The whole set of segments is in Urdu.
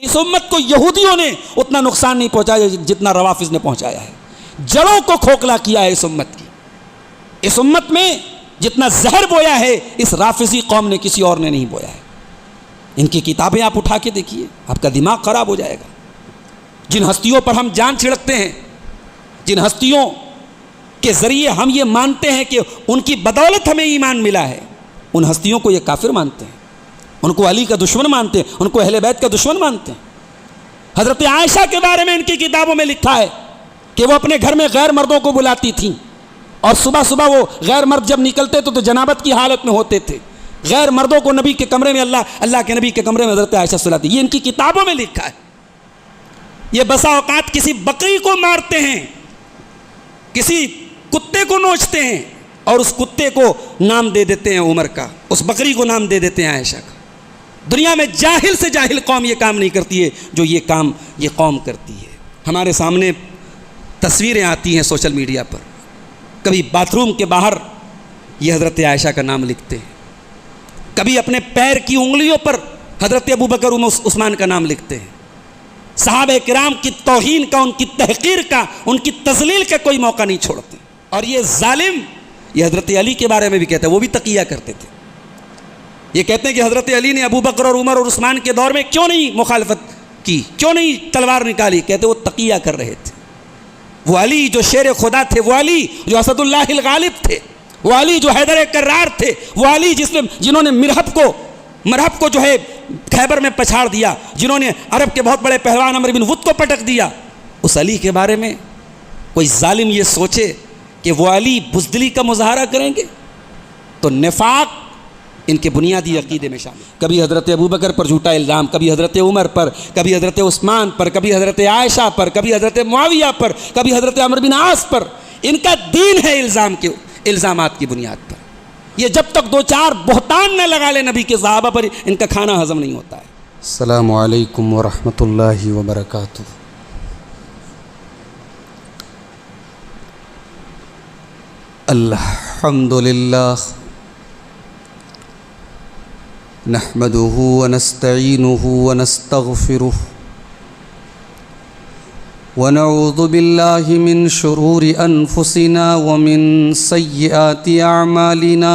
اس امت کو یہودیوں نے اتنا نقصان نہیں پہنچایا جتنا روافض نے پہنچایا ہے. جڑوں کو کھوکھلا کیا ہے اس امت کی. اس امت میں جتنا زہر بویا ہے اس رافضی قوم نے کسی اور نے نہیں بویا ہے. ان کی کتابیں آپ اٹھا کے دیکھیے، آپ کا دماغ خراب ہو جائے گا. جن ہستیوں پر ہم جان چھڑکتے ہیں، جن ہستیوں کے ذریعے ہم یہ مانتے ہیں کہ ان کی بدولت ہمیں ایمان ملا ہے، ان ہستیوں کو یہ کافر مانتے ہیں، ان کو علی کا دشمن مانتے ہیں، ان کو اہل بیت کا دشمن مانتے ہیں. حضرت عائشہ کے بارے میں ان کی کتابوں میں لکھا ہے کہ وہ اپنے گھر میں غیر مردوں کو بلاتی تھیں، اور صبح صبح وہ غیر مرد جب نکلتے تو جنابت کی حالت میں ہوتے تھے. غیر مردوں کو نبی کے کمرے میں اللہ کے نبی کے کمرے میں حضرت عائشہ سلاتی. یہ ان کی کتابوں میں لکھا ہے. یہ بسا اوقات کسی بکری کو مارتے ہیں، کسی کتے کو نوچتے ہیں، اور اس کتے کو نام دے دیتے ہیں عمر کا، اس بکری کو نام دے دیتے ہیں عائشہ کا. دنیا میں جاہل سے جاہل قوم یہ کام نہیں کرتی ہے جو یہ کام یہ قوم کرتی ہے. ہمارے سامنے تصویریں آتی ہیں سوشل میڈیا پر، کبھی باتھ روم کے باہر یہ حضرت عائشہ کا نام لکھتے ہیں، کبھی اپنے پیر کی انگلیوں پر حضرت ابو بکر عثمان کا نام لکھتے ہیں. صحابہ کرام کی توہین کا، ان کی تحقیر کا، ان کی تذلیل کا کوئی موقع نہیں چھوڑتے. اور یہ ظالم یہ حضرت علی کے بارے میں بھی کہتے ہیں، وہ بھی تقیہ کرتے تھے. یہ کہتے ہیں کہ حضرت علی نے ابو بکر اور عمر اور عثمان کے دور میں کیوں نہیں مخالفت کی، کیوں نہیں تلوار نکالی. کہتے وہ تقیہ کر رہے تھے. وہ علی جو شیر خدا تھے، وہ علی جو اسد اللہ الغالب تھے، وہ علی جو حیدر کرار تھے، وہ علی جنہوں نے مرہب کو جو ہے خیبر میں پچھاڑ دیا، جنہوں نے عرب کے بہت بڑے پہلوان عمرو بن وط کو پٹک دیا. اس علی کے بارے میں کوئی ظالم یہ سوچے کہ وہ علی بزدلی کا مظاہرہ کریں گے تو نفاق ان کے بنیادی عقیدے میں شامل. کبھی حضرت ابو بکر پر جھوٹا الزام، کبھی حضرت عمر پر، کبھی حضرت عثمان پر، کبھی حضرت عائشہ پر، کبھی حضرت معاویہ پر، کبھی حضرت عمرو بن عاص پر. ان کا دین ہے الزامات کی بنیاد پر. یہ جب تک دو چار بہتان نہ لگا لے نبی کے صحابہ پر، ان کا کھانا ہضم نہیں ہوتا ہے. السلام علیکم ورحمۃ اللہ وبرکاتہ. الحمد للہ نحمده ونستعینه ونستغفره ونعوذ باللہ من شرور انفسنا ومن سیئات اعمالنا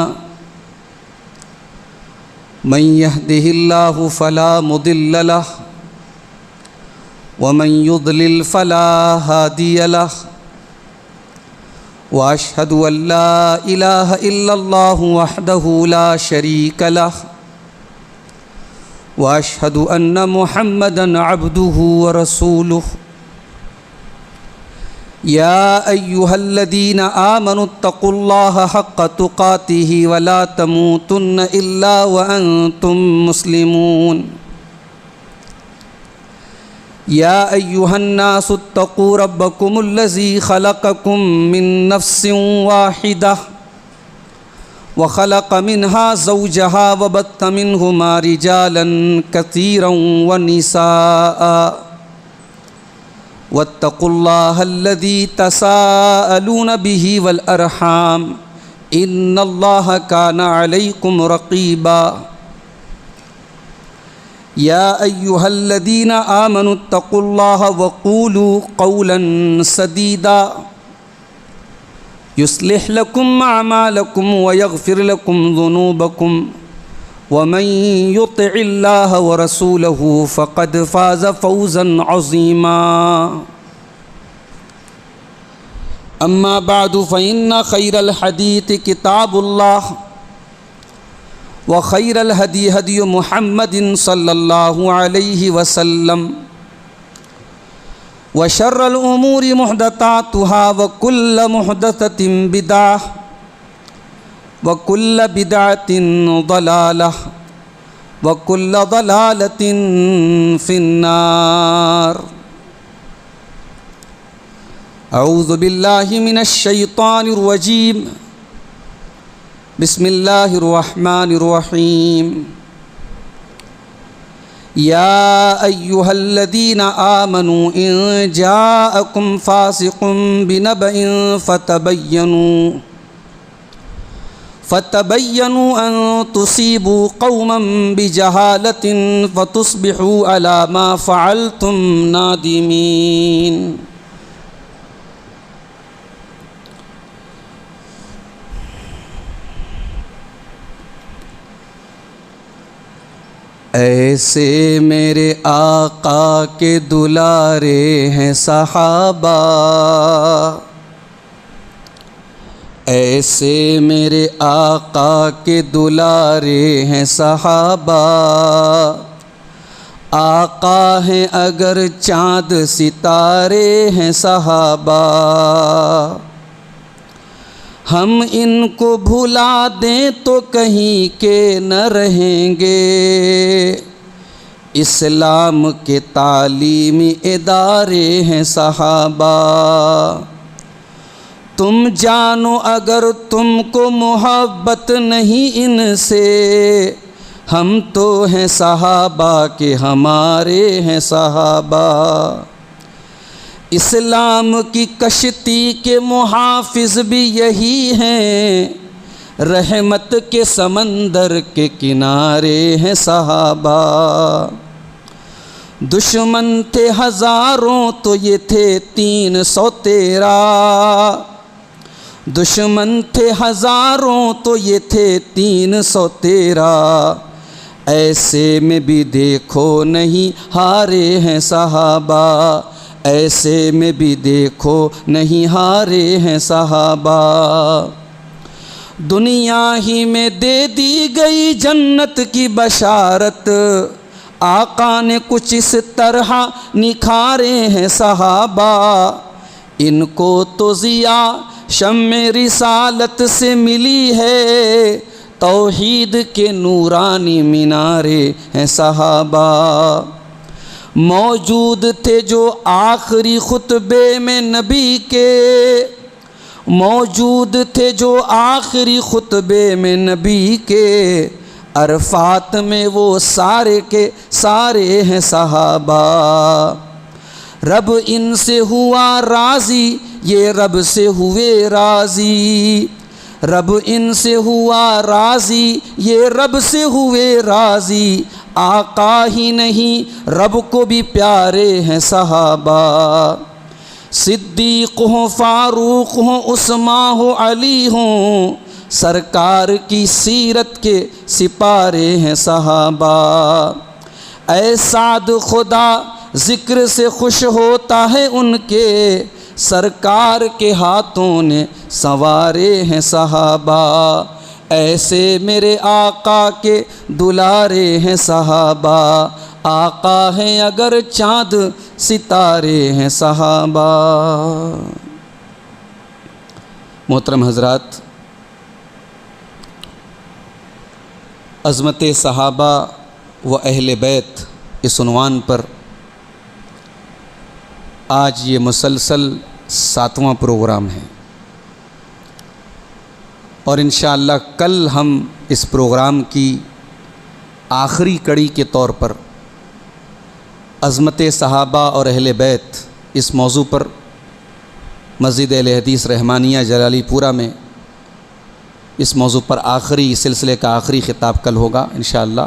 من يهده اللہ فلا مضل له ومن يضلل فلا هادی له واشهد ان لا الہ الا اللہ وحدہ لا شریک له واشهد ان محمدا عبده ورسوله. یا ایہا الذین آمنوا اتقوا اللہ حق تقاته ولا تموتن الا وانتم مسلمون. یا ایہا الناس اتقوا ربکم الذی خلقکم من نفس واحدہ وخلق منها زوجها وبث منهما رجالا كثيرا ونساء واتقوا الله الذي تساءلون به والأرحام إن الله كان عليكم رقيبا. يا أيها الذين آمنوا اتقوا الله وقولوا قولا سديدا يصلح لكم أعمالكم ويغفر لكم ذنوبكم ومن يطع الله ورسوله فقد فاز فوزا عظيما. أما بعد فإن خير الحديث كتاب الله وخير الهدي هدي محمد صلى الله عليه وسلم وشر الأمور محدثاتها وكل محدثة بدعة وكل بدعة ضلالة وكل ضلالة في النار. أعوذ بالله من الشيطان الرجيم. بسم الله الرحمن الرحيم. يا أيها الذين آمنوا إن جاءكم فاسق بنبأ فتبینوا ان تصیبوا قوما بجہالۃ فتصبحوا علی ما فعلتم نادمین۔ ایسے میرے آقا کے دلارے ہیں صحابہ، ایسے میرے آقا کے دلارے ہیں صحابہ، آقا ہیں اگر چاند ستارے ہیں صحابہ، ہم ان کو بھلا دیں تو کہیں کے نہ رہیں گے، اسلام کے تعلیمی ادارے ہیں صحابہ، تم جانو اگر تم کو محبت نہیں ان سے، ہم تو ہیں صحابہ کہ ہمارے ہیں صحابہ، اسلام کی کشتی کے محافظ بھی یہی ہیں، رحمت کے سمندر کے کنارے ہیں صحابہ، دشمن تھے ہزاروں تو یہ تھے 313، دشمن تھے ہزاروں تو یہ تھے 313، ایسے میں بھی دیکھو نہیں ہارے ہیں صحابہ، ایسے میں بھی دیکھو نہیں ہارے ہیں صحابہ، دنیا ہی میں دے دی گئی جنت کی بشارت، آقا نے کچھ اس طرح نکھارے ہیں صحابہ، ان کو تو ضیاء شمع رسالت سے ملی ہے، توحید کے نورانی مینارے ہیں صحابہ، موجود تھے جو آخری خطبے میں نبی کے، موجود تھے جو آخری خطبے میں نبی کے، عرفات میں وہ سارے کے سارے ہیں صحابہ، رب ان سے ہوا راضی یہ رب سے ہوئے راضی، رب ان سے ہوا راضی یہ رب سے ہوئے راضی، آقا ہی نہیں رب کو بھی پیارے ہیں صحابہ، صدیق ہوں فاروق ہوں عثمان ہوں علی ہوں، سرکار کی سیرت کے سپارے ہیں صحابہ، اے سعد خدا ذکر سے خوش ہوتا ہے ان کے، سرکار کے ہاتھوں نے سنوارے ہیں صحابہ، ایسے میرے آقا کے دلارے ہیں صحابہ، آقا ہیں اگر چاند ستارے ہیں صحابہ۔ محترم حضرات، عظمت صحابہ و اہل بیت اس عنوان پر آج یہ مسلسل 7واں پروگرام ہے، اور انشاءاللہ کل ہم اس پروگرام کی آخری کڑی کے طور پر عظمت صحابہ اور اہل بیت اس موضوع پر مسجد اہل حدیث رحمانیہ جلالی پورہ میں اس موضوع پر آخری سلسلے کا آخری خطاب کل ہوگا انشاءاللہ۔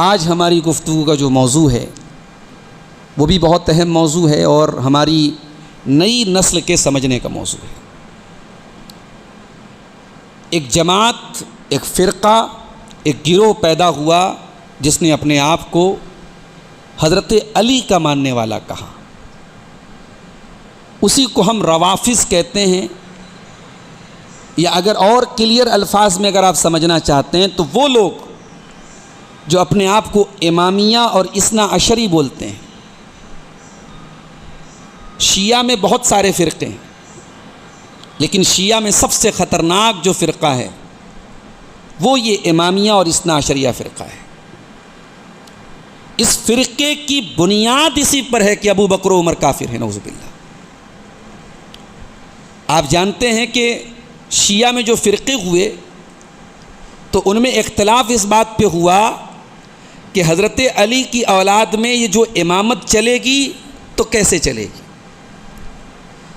آج ہماری گفتگو کا جو موضوع ہے وہ بھی بہت اہم موضوع ہے اور ہماری نئی نسل کے سمجھنے کا موضوع ہے۔ ایک جماعت، ایک فرقہ، ایک گروہ پیدا ہوا جس نے اپنے آپ کو حضرت علی کا ماننے والا کہا، اسی کو ہم روافض کہتے ہیں، یا اگر اور کلیئر الفاظ میں اگر آپ سمجھنا چاہتے ہیں تو وہ لوگ جو اپنے آپ کو امامیہ اور اثنا عشری بولتے ہیں۔ شیعہ میں بہت سارے فرقے ہیں، لیکن شیعہ میں سب سے خطرناک جو فرقہ ہے وہ یہ امامیہ اور اثنا عشریہ فرقہ ہے۔ اس فرقے کی بنیاد اسی پر ہے کہ ابو بکر و عمر کافر ہیں، نعوذ باللہ۔ آپ جانتے ہیں کہ شیعہ میں جو فرقے ہوئے تو ان میں اختلاف اس بات پہ ہوا کہ حضرت علی کی اولاد میں یہ جو امامت چلے گی تو کیسے چلے گی۔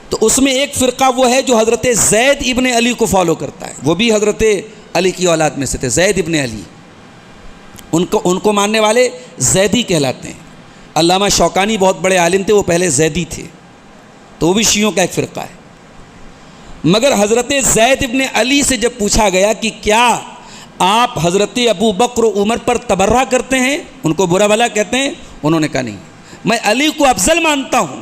تو اس میں ایک فرقہ وہ ہے جو حضرت زید ابن علی کو فالو کرتا ہے، وہ بھی حضرت علی کی اولاد میں سے تھے، زید ابن علی، ان کو ماننے والے زیدی کہلاتے ہیں۔ علامہ شوکانی بہت بڑے عالم تھے، وہ پہلے زیدی تھے، تو وہ بھی شیعوں کا ایک فرقہ ہے۔ مگر حضرت زید ابن علی سے جب پوچھا گیا کہ کیا آپ حضرت ابو بکر و عمر پر تبرہ کرتے ہیں، ان کو برا بھلا کہتے ہیں، انہوں نے کہا نہیں، میں علی کو افضل مانتا ہوں،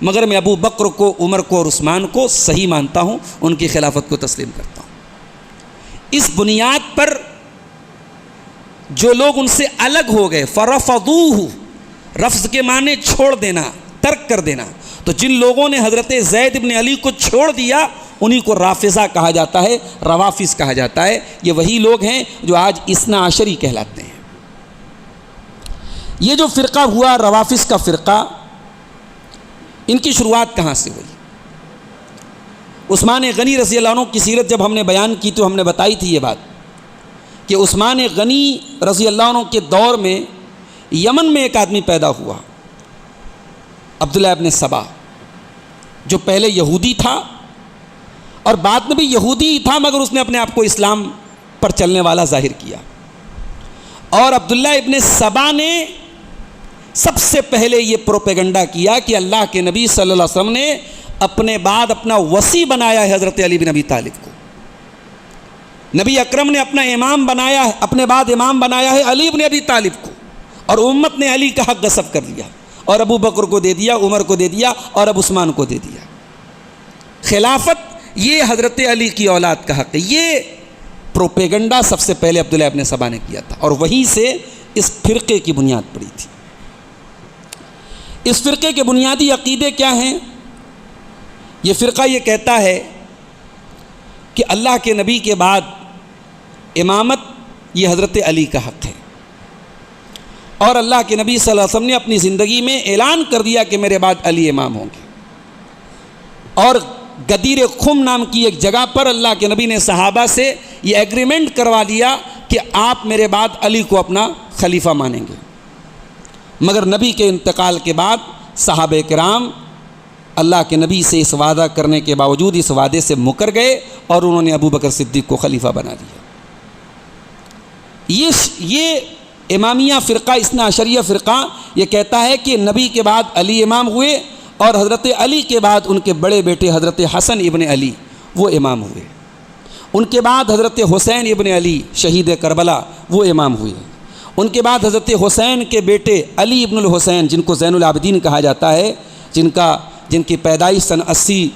مگر میں ابو بکر کو، عمر کو اور عثمان کو صحیح مانتا ہوں، ان کی خلافت کو تسلیم کرتا ہوں۔ اس بنیاد پر جو لوگ ان سے الگ ہو گئے، فرفضوہ، رفض کے معنی چھوڑ دینا، ترک کر دینا، تو جن لوگوں نے حضرت زید ابن علی کو چھوڑ دیا انہی کو رافضہ کہا جاتا ہے، روافظ کہا جاتا ہے۔ یہ وہی لوگ ہیں جو آج اثنا عشری کہلاتے ہیں۔ یہ جو فرقہ ہوا روافظ کا فرقہ، ان کی شروعات کہاں سے ہوئی؟ عثمان غنی رضی اللہ عنہ کی سیرت جب ہم نے بیان کی تو ہم نے بتائی تھی یہ بات کہ عثمان غنی رضی اللہ عنہ کے دور میں یمن میں ایک آدمی پیدا ہوا، عبداللہ ابن سبا، جو پہلے یہودی تھا اور بعد میں بھی یہودی ہی تھا، مگر اس نے اپنے آپ کو اسلام پر چلنے والا ظاہر کیا۔ اور عبداللہ ابن سبا نے سب سے پہلے یہ پروپیگنڈا کیا کہ اللہ کے نبی صلی اللہ علیہ وسلم نے اپنے بعد اپنا وصی بنایا ہے حضرت علی بن ابی طالب کو، نبی اکرم نے اپنا امام بنایا ہے، اپنے بعد امام بنایا ہے علی بن ابی طالب کو، اور امت نے علی کا حق غصب کر لیا اور ابو بکر کو دے دیا، عمر کو دے دیا اور اب عثمان کو دے دیا۔ خلافت یہ حضرت علی کی اولاد کا حق ہے۔ یہ پروپیگنڈا سب سے پہلے عبداللہ ابن سبا نے کیا تھا، اور وہیں سے اس فرقے کی بنیاد پڑی تھی۔ اس فرقے کے بنیادی عقیدے کیا ہیں؟ یہ فرقہ یہ کہتا ہے کہ اللہ کے نبی کے بعد امامت یہ حضرت علی کا حق ہے، اور اللہ کے نبی صلی اللہ علیہ وسلم نے اپنی زندگی میں اعلان کر دیا کہ میرے بعد علی امام ہوں گے۔ اور غدیر خم نام کی ایک جگہ پر اللہ کے نبی نے صحابہ سے یہ ایگریمنٹ کروا لیا کہ آپ میرے بعد علی کو اپنا خلیفہ مانیں گے۔ مگر نبی کے انتقال کے بعد صحابہ کرام اللہ کے نبی سے اس وعدہ کرنے کے باوجود اس وعدے سے مکر گئے اور انہوں نے ابو بکر صدیق کو خلیفہ بنا دیا۔ یہ امامیہ فرقہ، اثنا عشریہ فرقہ یہ کہتا ہے کہ نبی کے بعد علی امام ہوئے اور حضرت علی کے بعد ان کے بڑے بیٹے حضرت حسن ابن علی وہ امام ہوئے، ان کے بعد حضرت حسین ابن علی شہید کربلا وہ امام ہوئے، ان کے بعد حضرت حسین کے بیٹے علی ابن الحسین جن کو زین العابدین کہا جاتا ہے، جن کی پیدائش سن 80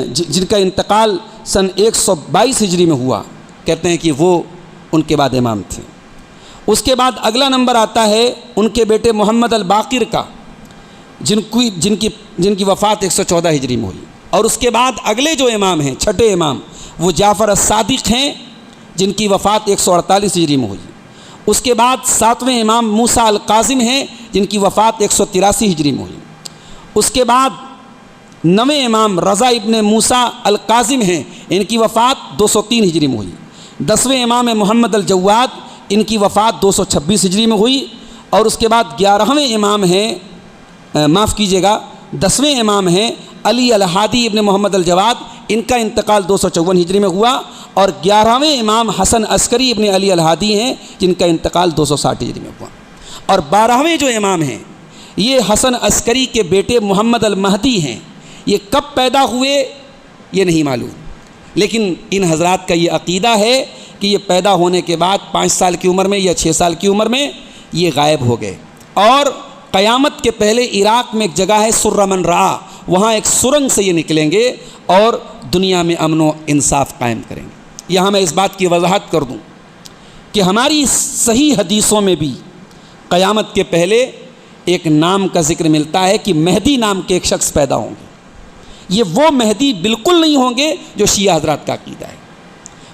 جن کا انتقال سن 122 ہجری میں ہوا، کہتے ہیں کہ وہ ان کے بعد امام تھے۔ اس کے بعد اگلا نمبر آتا ہے ان کے بیٹے محمد الباقر کا، جن کی وفات 114 ہجری میں ہوئی، اور اس کے بعد اگلے جو امام ہیں، چھٹے امام، وہ جعفر الصادق ہیں جن کی وفات 148 ہجری میں ہوئی۔ اس کے بعد 7ویں امام موسیٰ القاظم ہیں جن کی وفات 183 ہجری میں ہوئی۔ اس کے بعد 9ویں امام رضا ابن موسیٰ القاظم ہیں، ان کی وفات 203 ہجری میں ہوئی۔ 10ویں امام محمد الجواد، ان کی وفات 226 ہجری میں ہوئی۔ اور اس کے بعد 11ویں امام ہیں، معاف کیجیے گا، 10ویں امام ہیں علی الہادی ابن محمد الجواد، ان کا انتقال 254 ہجری میں ہوا۔ اور 11ویں امام حسن عسکری ابن علی الہادی ہیں جن کا انتقال 260 ہجری میں ہوا۔ اور 12ویں جو امام ہیں یہ حسن عسکری کے بیٹے محمد المہدی ہیں۔ یہ کب پیدا ہوئے یہ نہیں معلوم، لیکن ان حضرات کا یہ عقیدہ ہے کہ یہ پیدا ہونے کے بعد 5 سال کی عمر میں یا 6 سال کی عمر میں یہ غائب ہو گئے، اور قیامت کے پہلے عراق میں ایک جگہ ہے سرمن را، وہاں ایک سرنگ سے یہ نکلیں گے اور دنیا میں امن و انصاف قائم کریں گے۔ یہاں میں اس بات کی وضاحت کر دوں کہ ہماری صحیح حدیثوں میں بھی قیامت کے پہلے ایک نام کا ذکر ملتا ہے کہ مہدی نام کے ایک شخص پیدا ہوں گے۔ یہ وہ مہدی بالکل نہیں ہوں گے جو شیعہ حضرات کا عقیدہ ہے،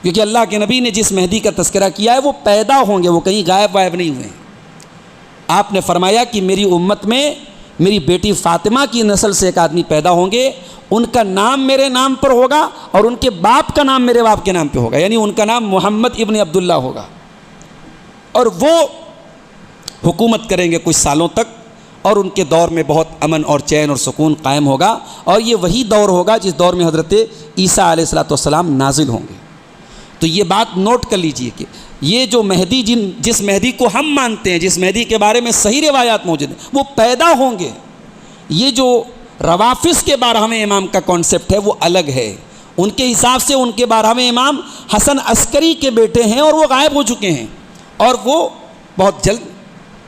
کیونکہ اللہ کے نبی نے جس مہدی کا تذکرہ کیا ہے وہ پیدا ہوں گے، وہ کہیں غائب نہیں ہوئے ہیں۔ آپ نے فرمایا کہ میری امت میں میری بیٹی فاطمہ کی نسل سے ایک آدمی پیدا ہوں گے، ان کا نام میرے نام پر ہوگا اور ان کے باپ کا نام میرے باپ کے نام پہ ہوگا، یعنی ان کا نام محمد ابن عبداللہ ہوگا، اور وہ حکومت کریں گے کچھ سالوں تک، اور ان کے دور میں بہت امن اور چین اور سکون قائم ہوگا، اور یہ وہی دور ہوگا جس دور میں حضرت عیسیٰ علیہ الصلوۃ والسلام نازل ہوں گے۔ تو یہ بات نوٹ کر لیجئے کہ یہ جو مہدی جس مہدی کو ہم مانتے ہیں، جس مہدی کے بارے میں صحیح روایات موجود ہیں، وہ پیدا ہوں گے۔ یہ جو روافظ کے 12ویں امام کا کانسیپٹ ہے وہ الگ ہے۔ ان کے حساب سے ان کے 12ویں امام حسن عسکری کے بیٹے ہیں اور وہ غائب ہو چکے ہیں، اور وہ بہت جلد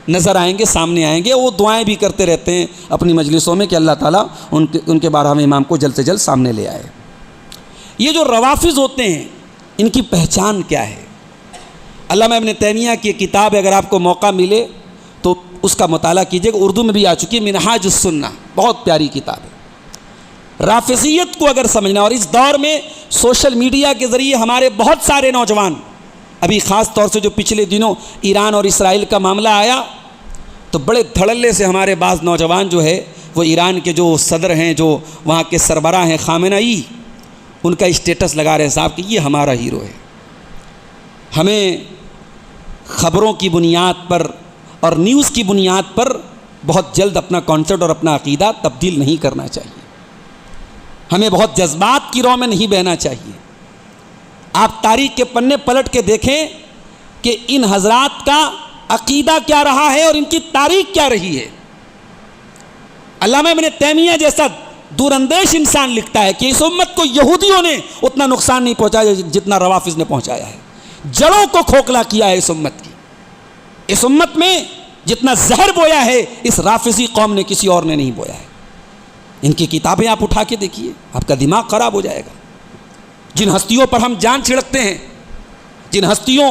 نظر آئیں گے، سامنے آئیں گے۔ وہ دعائیں بھی کرتے رہتے ہیں اپنی مجلسوں میں کہ اللہ تعالیٰ ان کے 12ویں امام کو جلد سے جلد سامنے لے آئے۔ یہ جو روافظ ہوتے ہیں ان کی پہچان کیا ہے؟ علامہ ابن تیمیہ کی کتاب ہے، اگر آپ کو موقع ملے تو اس کا مطالعہ کیجیے گا، اردو میں بھی آ چکی ہے، منہاج السنہ، بہت پیاری کتاب ہے۔ رافضیت کو اگر سمجھنا، اور اس دور میں سوشل میڈیا کے ذریعے ہمارے بہت سارے نوجوان، ابھی خاص طور سے جو پچھلے دنوں ایران اور اسرائیل کا معاملہ آیا تو بڑے دھڑلے سے ہمارے بعض نوجوان جو ہے وہ ایران کے جو صدر ہیں، جو وہاں کے سربراہ ہیں خامنئی، ان کا اسٹیٹس لگا رہے ہیں صاحب کہ یہ ہمارا ہیرو ہے۔ ہمیں خبروں کی بنیاد پر اور نیوز کی بنیاد پر بہت جلد اپنا کانسیپٹ اور اپنا عقیدہ تبدیل نہیں کرنا چاہیے۔ ہمیں بہت جذبات کی رو میں نہیں بہنا چاہیے۔ آپ تاریخ کے پنے پلٹ کے دیکھیں کہ ان حضرات کا عقیدہ کیا رہا ہے اور ان کی تاریخ کیا رہی ہے۔ علامہ ابن تیمیہ جیسا دور اندیش انسان لکھتا ہے کہ اس امت کو یہودیوں نے اتنا نقصان نہیں پہنچایا جتنا روافظ نے پہنچایا ہے۔ جڑوں کو کھوکھلا کیا ہے اس امت کی۔ اس امت میں جتنا زہر بویا ہے اس رافضی قوم نے کسی اور نے نہیں بویا ہے۔ ان کی کتابیں آپ اٹھا کے دیکھیے، آپ کا دماغ خراب ہو جائے گا۔ جن ہستیوں پر ہم جان چھڑکتے ہیں، جن ہستیوں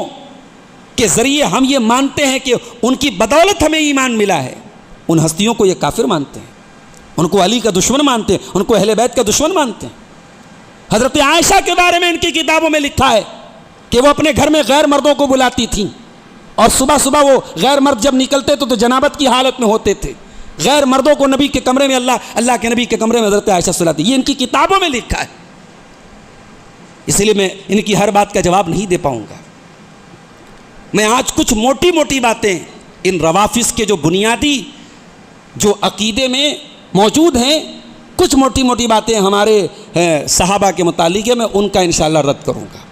کے ذریعے ہم یہ مانتے ہیں کہ ان کی بدولت ہمیں ایمان ملا ہے، ان ہستیوں کو یہ کافر مانتے ہیں، ان کو علی کا دشمن مانتے ہیں، ان کو اہل بیت کا دشمن مانتے ہیں۔ حضرت عائشہ کے بارے میں ان کی کتابوں میں لکھا ہے کہ وہ اپنے گھر میں غیر مردوں کو بلاتی تھیں، اور صبح صبح وہ غیر مرد جب نکلتے تو جنابت کی حالت میں ہوتے تھے۔ غیر مردوں کو نبی کے کمرے میں اللہ کے نبی کے کمرے میں حضرت عائشہ سلاتی، یہ ان کی کتابوں میں لکھا ہے۔ اس لیے میں ان کی ہر بات کا جواب نہیں دے پاؤں گا۔ میں آج کچھ موٹی موٹی باتیں ان روافظ کے جو بنیادی جو عقیدے میں موجود ہیں، کچھ موٹی موٹی باتیں ہمارے صحابہ کے متعلق ہے، میں ان کا انشاءاللہ رد کروں گا۔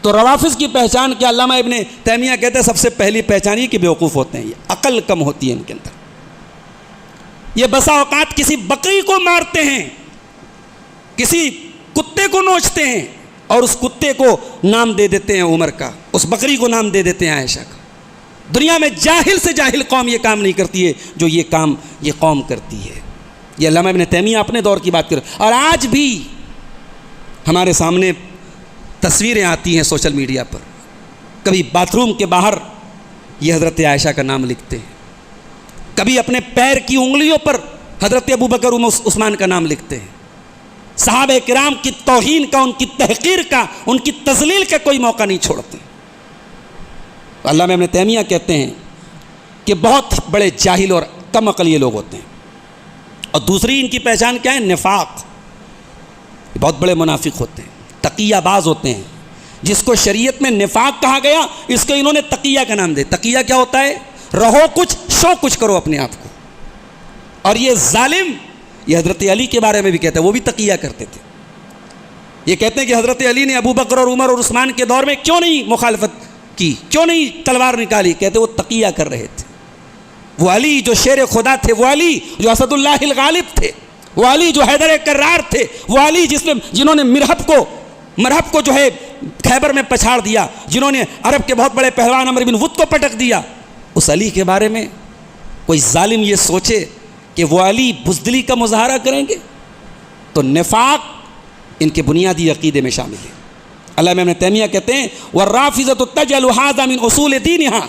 تو روافظ کی پہچان کیا؟ علامہ ابن تیمیہ کہتے ہیں سب سے پہلی پہچان یہ کہ بیوقوف ہوتے ہیں، یہ عقل کم ہوتی ہے ان کے اندر۔ یہ بسا اوقات کسی بکری کو مارتے ہیں، کسی کتے کو نوچتے ہیں، اور اس کتے کو نام دے دیتے ہیں عمر کا، اس بکری کو نام دے دیتے ہیں عائشہ کا۔ دنیا میں جاہل سے جاہل قوم یہ کام نہیں کرتی ہے جو یہ کام یہ قوم کرتی ہے۔ یہ علامہ ابن تیمیہ اپنے دور کی بات کر، اور آج بھی ہمارے سامنے تصویریں آتی ہیں سوشل میڈیا پر، کبھی باتھ روم کے باہر یہ حضرت عائشہ کا نام لکھتے ہیں، کبھی اپنے پیر کی انگلیوں پر حضرت ابو بکر عثمان کا نام لکھتے ہیں۔ صحابہ کرام کی توہین کا، ان کی تحقیر کا، ان کی تذلیل کا کوئی موقع نہیں چھوڑتے۔ علامہ ابن تیمیہ کہتے ہیں کہ بہت بڑے جاہل اور کم عقل یہ لوگ ہوتے ہیں۔ اور دوسری ان کی پہچان کیا ہے؟ نفاق۔ بہت بڑے منافق ہوتے ہیں، تقیہ باز ہوتے ہیں۔ جس کو شریعت میں نفاق کہا گیا اس کو انہوں نے تقیہ کا نام دے۔ تقیہ کیا ہوتا ہے؟ رہو کچھ شو کچھ کرو اپنے آپ کو۔ اور یہ ظالم، یہ حضرت علی کے بارے میں بھی کہتے ہیں، وہ بھی تقیہ کرتے تھے۔ یہ کہتے ہیں کہ حضرت علی نے ابو بکر اور عمر اور عثمان کے دور میں کیوں نہیں مخالفت کی، کیوں نہیں تلوار نکالی؟ کہتے وہ تقیہ کر رہے تھے۔ وہ علی جو شیر خدا تھے، وہ علی جو اسد اللہ الغالب تھے، وہ علی جو حیدر کرار تھے، وہ علی جنہوں نے مرہب کو جو ہے خیبر میں پچھاڑ دیا، جنہوں نے عرب کے بہت بڑے پہلوان عمرو بن وط کو پٹک دیا، اس علی کے بارے میں کوئی ظالم یہ سوچے کہ وہ علی بزدلی کا مظاہرہ کریں گے، تو نفاق ان کے بنیادی عقیدے میں شامل ہے۔ علامہ ابن تیمیہ کہتے ہیں وَالرَّافِضَةُ تَجْعَلُ هَذَا مِنْ أُصُولِ دِينِهَا،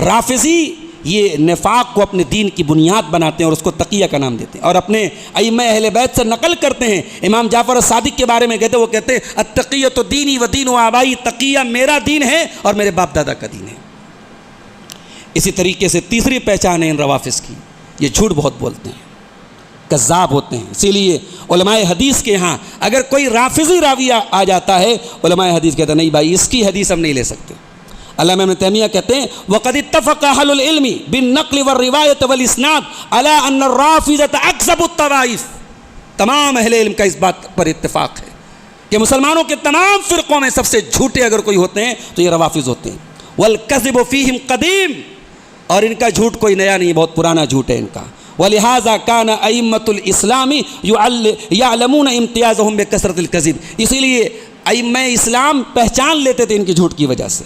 رافضی یہ نفاق کو اپنے دین کی بنیاد بناتے ہیں اور اس کو تقیہ کا نام دیتے ہیں، اور اپنے ائمہ اہل بیت سے نقل کرتے ہیں۔ امام جعفر الصادق کے بارے میں کہتے ہیں، وہ کہتے ہیں التقیۃ دینی و دین آبائی، تقیہ میرا دین ہے اور میرے باپ دادا کا دین ہے۔ اسی طریقے سے تیسری پہچان ہے ان روافظ کی، یہ جھوٹ بہت بولتے ہیں، کذاب ہوتے ہیں۔ اسی لیے علماء حدیث کے ہاں اگر کوئی رافضی راوی آ جاتا ہے، علماء حدیث کہتے ہیں نہیں بھائی اس کی حدیث ہم نہیں لے سکتے۔ علامہ ابن تیمیہ کہتے ہیں وَقَدِ اتَّفَقَ أَهْلُ الْعِلْمِ بِالنَّقْلِ وَالرِّوَایَةِ وَالْإِسْنَادِ عَلَىٰ أَنَّ الرَّافِضَةَ أَكْذَبُ الطَّوَائِفِ، تمام اہل علم کا اس بات پر اتفاق ہے کہ مسلمانوں کے تمام فرقوں میں سب سے جھوٹے اگر کوئی ہوتے ہیں تو یہ روافظ ہوتے ہیں. والکذب فیہم قدیم، اور ان کا جھوٹ کوئی نیا نہیں، بہت پرانا جھوٹ ہے ان کا. ولہذا کان ائمۃ الاسلام یعلمون امتیازهم بکثرۃ الکذب، اسی لیے ائمہ اسلام پہچان لیتے تھے ان کے جھوٹ کی وجہ سے.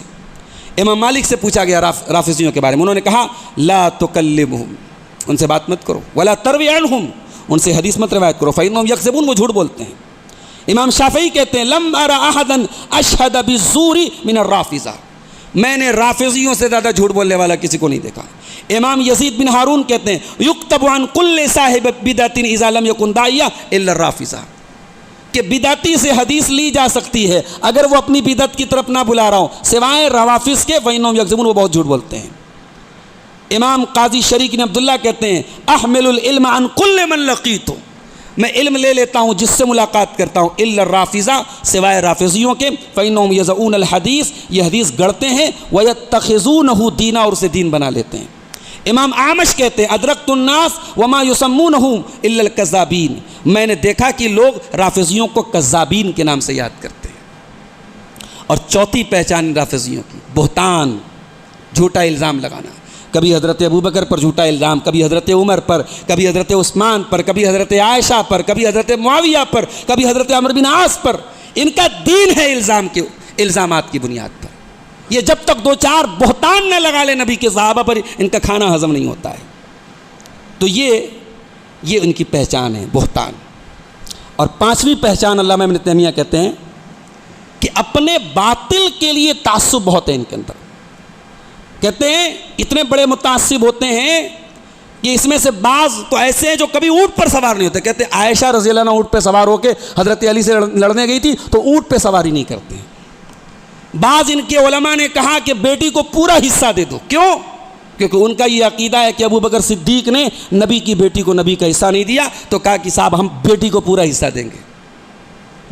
امام مالک سے پوچھا گیا رافضیوں کے بارے میں، انہوں نے کہا لا تکلمہم، ان سے بات مت کرو، ولا تروی عنہم، ان سے حدیث مت روایت کرو، فإنہم یکذبون، وہ جھوٹ بولتے ہیں. امام شافعی کہتے ہیں لم ارى احدا اشهد بالزور من الرافضہ، میں نے رافضیوں سے زیادہ جھوٹ بولنے والا کسی کو نہیں دیکھا. امام یزید بن ہارون کہتے ہیں یکتب عن کل صاحب بدعۃ اذا لم یکن داعیہ الا الرافضہ، کہ بدعتی سے حدیث لی جا سکتی ہے اگر وہ اپنی بدعت کی طرف نہ بلا رہا ہوں، سوائے روافظ کے، فإنہم یکذبون، وہ بہت جھوٹ بولتے ہیں. امام قاضی شریک بن عبداللہ کہتے ہیں احمل العلم عن کل من لقیت، میں علم لے لیتا ہوں جس سے ملاقات کرتا ہوں، الا الرافضہ، سوائے رافضیوں کے، فإنہم یضعون الحدیث، یہ حدیث گڑھتے ہیں، ویتخذونہ دینا، اور اسے دین بنا لیتے ہیں. امام اعمش کہتے ہیں ادرکت الناس وما یسمونہم الا الکذابین، میں نے دیکھا کہ لوگ رافضیوں کو کذابین کے نام سے یاد کرتے ہیں. اور چوتھی پہچان رافضیوں کی بہتان، جھوٹا الزام لگانا، کبھی حضرت ابوبکر پر جھوٹا الزام، کبھی حضرت عمر پر، کبھی حضرت عثمان پر، کبھی حضرت عائشہ پر، کبھی حضرت معاویہ پر، کبھی حضرت عمرو بن عاص پر. ان کا دین ہے الزامات کی بنیاد پر. یہ جب تک دو چار بہتان نہ لگا لے نبی کے صحابہ پر، ان کا کھانا ہضم نہیں ہوتا ہے. تو یہ ان کی پہچان ہے، بہتان. اور پانچویں پہچان علامہ ابن تیمیہ کہتے ہیں کہ اپنے باطل کے لیے تعصب بہت ہے ان کے اندر. کہتے ہیں اتنے بڑے متعصب ہوتے ہیں کہ اس میں سے بعض تو ایسے ہیں جو کبھی اونٹ پر سوار نہیں ہوتے. کہتے ہیں عائشہ رضی اللہ عنہ اونٹ پہ سوار ہو کے حضرت علی سے لڑنے گئی تھی تو اونٹ پہ سواری نہیں کرتے. بعض ان کے علماء نے کہا کہ بیٹی کو پورا حصہ دے دو. کیوں؟ کیونکہ ان کا یہ عقیدہ ہے کہ ابوبکر صدیق نے نبی کی بیٹی کو نبی کا حصہ نہیں دیا، تو کہا کہ صاحب ہم بیٹی کو پورا حصہ دیں گے.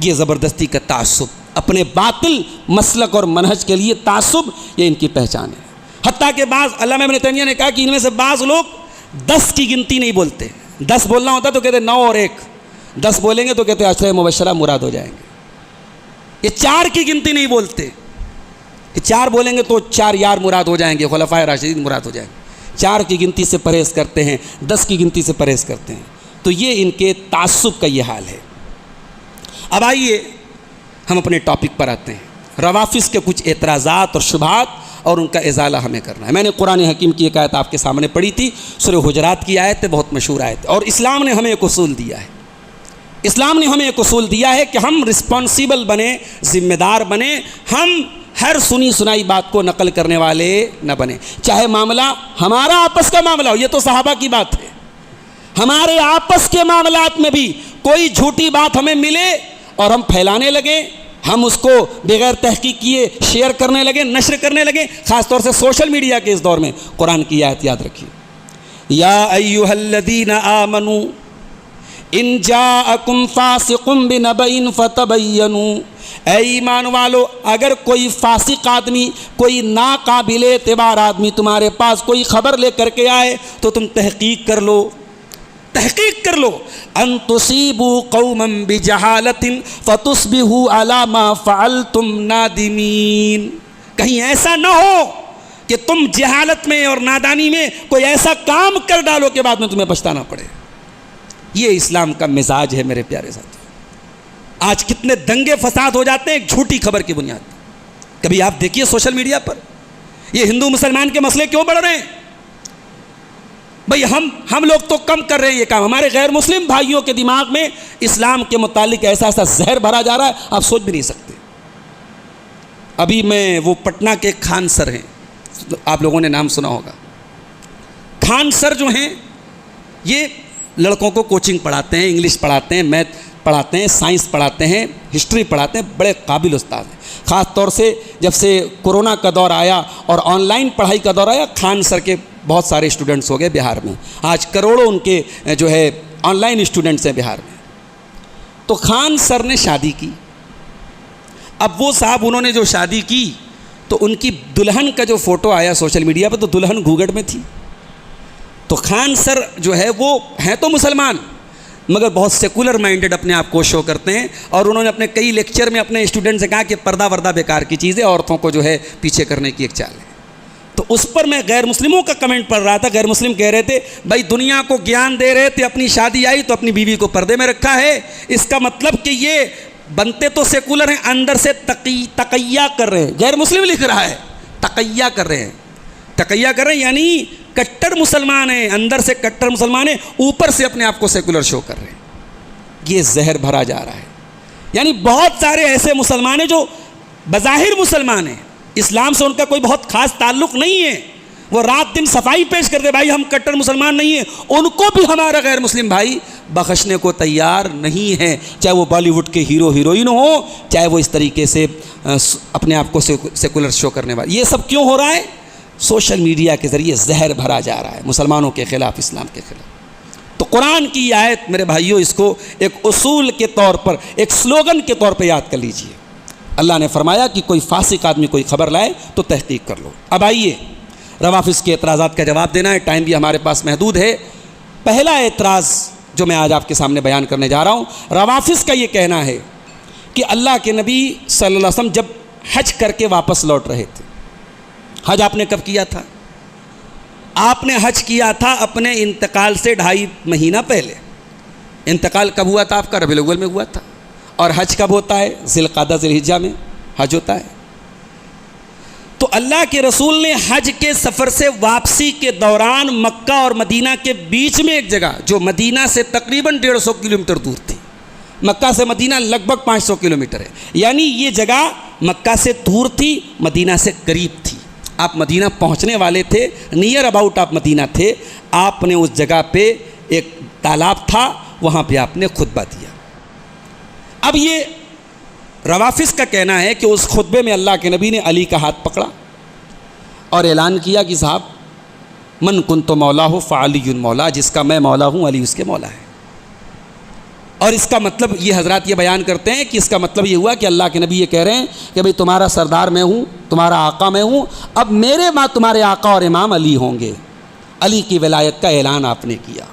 یہ زبردستی کا تعصب، اپنے باطل مسلک اور منہج کے لیے تعصب، یہ ان کی پہچان ہے. حتیٰ کہ بعض، علامہ ابن تیمیہ نے کہا کہ ان میں سے بعض لوگ 10 کی گنتی نہیں بولتے. 10 بولنا ہوتا تو کہتے 9 اور 1، 10 بولیں گے تو کہتے 10 مبشرہ مراد ہو جائیں گے. یہ 4 کی گنتی نہیں بولتے کہ 4 بولیں گے تو 4 یار مراد ہو جائیں گے، خلفائے راشدین مراد ہو جائیں گے. 4 کی گنتی سے پرہیز کرتے ہیں، 10 کی گنتی سے پرہیز کرتے ہیں. تو یہ ان کے تعصب کا یہ حال ہے. اب آئیے ہم اپنے ٹاپک پر آتے ہیں. روافظ کے کچھ اعتراضات اور شبہات اور ان کا ازالہ ہمیں کرنا ہے. میں نے قرآن حکیم کی ایک آیت آپ کے سامنے پڑھی تھی، سورہ حجرات کی آیت ہے، بہت مشہور آیت ہے. اور اسلام نے ہمیں ایک اصول دیا ہے. اسلام نے ہمیں ایک اصول دیا ہے کہ ہم رسپانسیبل بنیں، ذمہ دار بنیں. ہم ہر سنی سنائی بات کو نقل کرنے والے نہ بنیں، چاہے معاملہ ہمارا آپس کا معاملہ ہو. یہ تو صحابہ کی بات ہے. ہمارے آپس کے معاملات میں بھی کوئی جھوٹی بات ہمیں ملے اور ہم پھیلانے لگیں، ہم اس کو بغیر تحقیق کیے شیئر کرنے لگیں، نشر کرنے لگیں، خاص طور سے سوشل میڈیا کے اس دور میں. قرآن کی آیت یاد رکھیے، یا ایھا الذین آمنوا ان جاءکم فاسق بنبأ فتبینوا، اے ایمان والو اگر کوئی فاسق آدمی، کوئی ناقابل اعتبار آدمی تمہارے پاس کوئی خبر لے کر کے آئے تو تم تحقیق کر لو. تحقیق کر لو. ان تصیبوا قوما بجہالۃ فتصبحوا علی ما فعلتم نادمین، کہیں ایسا نہ ہو کہ تم جہالت میں اور نادانی میں کوئی ایسا کام کر ڈالو کہ بعد میں تمہیں پچھتانا پڑے. یہ اسلام کا مزاج ہے میرے پیارے ساتھی. آج کتنے دنگے فساد ہو جاتے ہیں ایک جھوٹی خبر کی بنیاد پر. کبھی آپ دیکھیے سوشل میڈیا پر یہ ہندو مسلمان کے مسئلے کیوں بڑھ رہے ہیں. بھئی ہم لوگ تو کم کر رہے ہیں یہ کام، ہمارے غیر مسلم بھائیوں کے دماغ میں اسلام کے متعلق ایسا زہر بھرا جا رہا ہے آپ سوچ بھی نہیں سکتے. ابھی میں وہ پٹنہ کے خان سر ہیں، آپ لوگوں نے نام سنا ہوگا. خان سر جو ہیں یہ لڑکوں کو کوچنگ پڑھاتے ہیں، انگلش پڑھاتے ہیں، میتھ پڑھاتے ہیں، سائنس پڑھاتے ہیں، ہسٹری پڑھاتے ہیں. بڑے قابل استاد ہیں. خاص طور سے جب سے کورونا کا دور آیا اور آن لائن پڑھائی کا دور آیا، خان سر کے بہت سارے اسٹوڈنٹس ہو گئے بہار میں. آج کروڑوں ان کے جو ہے آن لائن اسٹوڈنٹس ہیں بہار میں. تو خان سر نے شادی کی. اب وہ صاحب انہوں نے جو شادی کی تو ان کی دلہن کا جو فوٹو آیا سوشل میڈیا پہ تو دلہن گھونگھٹ میں تھی. تو خان سر جو ہے وہ ہیں تو مسلمان مگر بہت سیکولر مائنڈڈ اپنے آپ کو شو کرتے ہیں، اور انہوں نے اپنے کئی لیکچر میں اپنے اسٹوڈنٹ سے کہا کہ پردہ وردہ بیکار کی چیز ہے، عورتوں کو جو ہے پیچھے کرنے کی ایک چال ہے۔ تو اس پر میں غیر مسلموں کا کمنٹ پڑھ رہا تھا، غیر مسلم کہہ رہے تھے بھائی دنیا کو گیان دے رہے تھے، اپنی شادی آئی تو اپنی بیوی کو پردے میں رکھا ہے، اس کا مطلب کہ یہ بنتے تو سیکولر ہیں، اندر سے تقیہ کر رہے ہیں۔ غیر مسلم لکھ رہا ہے تقیہ کر رہے ہیں، تقیہ کر رہے ہیں یعنی کٹر مسلمان ہیں، اندر سے کٹر مسلمان ہیں، اوپر سے اپنے آپ کو سیکولر شو کر رہے ہیں۔ یہ زہر بھرا جا رہا ہے۔ یعنی بہت سارے ایسے مسلمان ہیں جو بظاہر مسلمان ہیں، اسلام سے ان کا کوئی بہت خاص تعلق نہیں ہے، وہ رات دن صفائی پیش کرتے بھائی ہم کٹر مسلمان نہیں ہیں، ان کو بھی ہمارا غیر مسلم بھائی بخشنے کو تیار نہیں ہے، چاہے وہ بالی ووڈ کے ہیرو ہیروئن ہوں، چاہے وہ اس طریقے سے اپنے آپ کو سیکولر شو کرنے والے۔ یہ سب کیوں ہو رہا ہے؟ سوشل میڈیا کے ذریعے زہر بھرا جا رہا ہے مسلمانوں کے خلاف، اسلام کے خلاف۔ تو قرآن کی یہ آیت میرے بھائیوں، اس کو ایک اصول کے طور پر، ایک سلوگن کے طور پہ یاد کر لیجئے۔ اللہ نے فرمایا کہ کوئی فاسق آدمی کوئی خبر لائے تو تحقیق کر لو۔ اب آئیے روافظ کے اعتراضات کا جواب دینا ہے، ٹائم بھی ہمارے پاس محدود ہے۔ پہلا اعتراض جو میں آج آپ کے سامنے بیان کرنے جا رہا ہوں، روافظ کا یہ کہنا ہے کہ اللہ کے نبی صلی اللہ علیہ وسلم جب حج کر کے واپس لوٹ رہے تھے، حج آپ نے کب کیا تھا؟ آپ نے حج کیا تھا اپنے انتقال سے 2.5 مہینہ پہلے۔ انتقال کب ہوا تھا آپ کا؟ ربیع الاول میں ہوا تھا۔ اور حج کب ہوتا ہے؟ ذی القعدہ ذی الحجہ میں حج ہوتا ہے۔ تو اللہ کے رسول نے حج کے سفر سے واپسی کے دوران مکہ اور مدینہ کے بیچ میں ایک جگہ جو مدینہ سے تقریباً 150 کلومیٹر دور تھی، مکہ سے مدینہ لگ بھگ 500 کلومیٹر ہے، یعنی یہ جگہ مکہ سے دور تھی، مدینہ سے قریب تھی۔ آپ مدینہ پہنچنے والے تھے، نیئر اباؤٹ آپ مدینہ تھے، آپ نے اس جگہ پہ ایک تالاب تھا، وہاں پہ آپ نے خطبہ دیا۔ اب یہ روافظ کا کہنا ہے کہ اس خطبے میں اللہ کے نبی نے علی کا ہاتھ پکڑا اور اعلان کیا کہ صاحب من کنت مولا ہو فعلی مولا، جس کا میں مولا ہوں علی اس کے مولا ہے۔ اور اس کا مطلب یہ حضرات یہ بیان کرتے ہیں کہ اس کا مطلب یہ ہوا کہ اللہ کے نبی یہ کہہ رہے ہیں کہ بھئی تمہارا سردار میں ہوں، تمہارا آقا میں ہوں، اب میرے ماں تمہارے آقا اور امام علی ہوں گے۔ علی کی ولایت کا اعلان آپ نے کیا۔